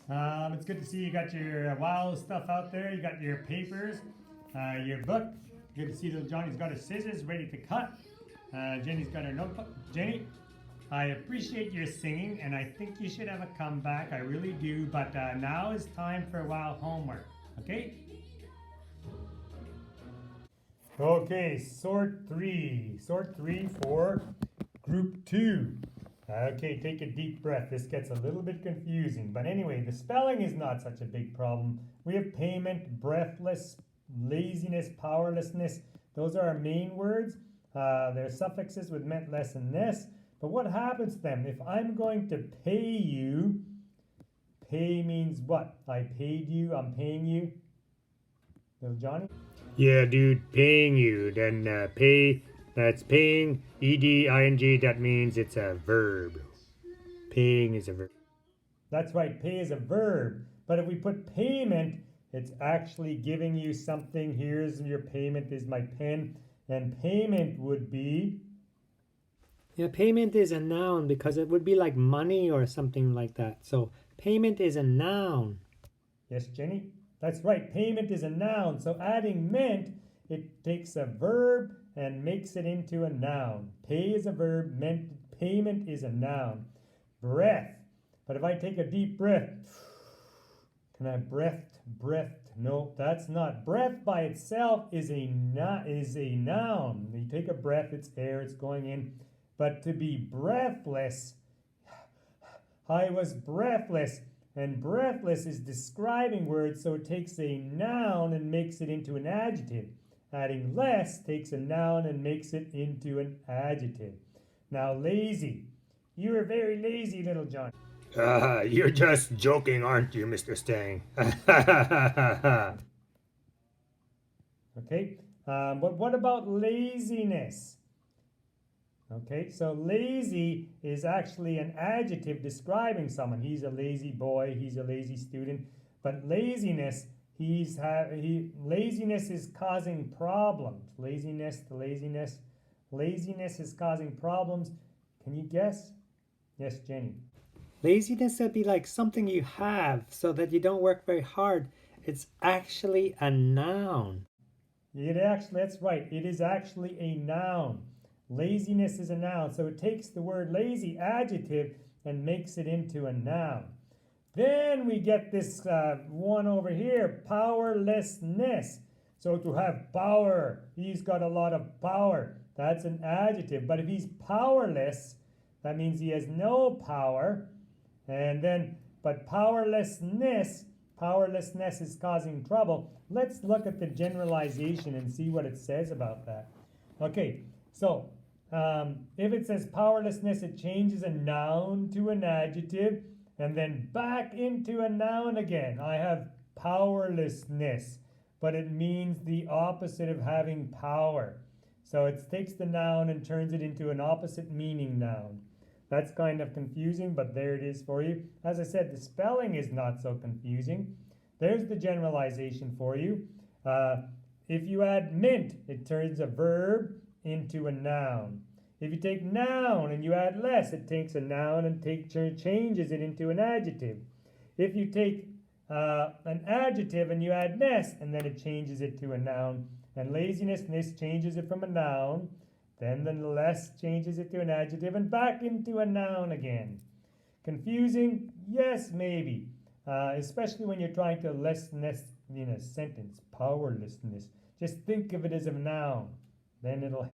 It's good to see you got your WOW stuff out there. You got your papers, your book. Good to see little Johnny's got his scissors ready to cut. Jenny's got her notebook. Jenny, I appreciate your singing, and I think you should have a comeback. I really do. But now is time for WOW homework. Okay? Okay, sort three. Sort three for group 2. Okay, take a deep breath. This gets a little bit confusing. But anyway, the spelling is not such a big problem. We have payment, breathless, laziness, powerlessness. Those are our main words. They're suffixes with meant less and ness. But what happens to them? If I'm going to pay you, pay means what? I paid you, I'm paying you. Little Johnny? Yeah, dude, paying you. Then pay, that's paying. ED, ING, that means it's a verb. Paying is a verb. That's right, pay is a verb. But if we put payment, it's actually giving you something. Here's your payment, is my pen. And payment would be... Yeah, payment is a noun because it would be like money or something like that. So payment is a noun. Yes, Jenny? That's right, payment is a noun. So adding meant, it takes a verb and makes it into a noun. Pay is a verb, meant, payment is a noun. Breath. But if I take a deep breath, can I breath? No, that's not. Breath by itself is a noun. You take a breath, it's air, it's going in. But to be breathless, I was breathless. And breathless is describing words, so it takes a noun and makes it into an adjective. Adding less takes a noun and makes it into an adjective. Now, lazy. You are very lazy, little John. You're just joking, aren't you, Mr. Stang? Okay, but what about laziness? Okay, so lazy is actually an adjective describing someone. He's a lazy boy, he's a lazy student. But laziness, laziness is causing problems. Laziness is causing problems. Can you guess? Yes, Jenny. Laziness would be like something you have so that you don't work very hard. It's actually a noun. That's right. It is actually a noun. Laziness is a noun, so it takes the word lazy, adjective, and makes it into a noun. Then we get this one over here, powerlessness. So to have power, he's got a lot of power. That's an adjective. But if he's powerless, that means he has no power. And then, but powerlessness is causing trouble. Let's look at the generalization and see what it says about that. Okay, so if it says powerlessness, it changes a noun to an adjective and then back into a noun again. I have powerlessness, but it means the opposite of having power. So it takes the noun and turns it into an opposite meaning noun. That's kind of confusing, but there it is for you. As I said, the spelling is not so confusing. There's the generalization for you. If you add mint, it turns a verb into a noun. If you take noun and you add less, it takes a noun and changes it into an adjective. If you take an adjective and you add ness, and then it changes it to a noun. And laziness changes it from a noun. Then the less changes it to an adjective and back into a noun again. Confusing? Yes, maybe. Especially when you're trying to lessness in a sentence. Powerlessness. Just think of it as a noun. Then it'll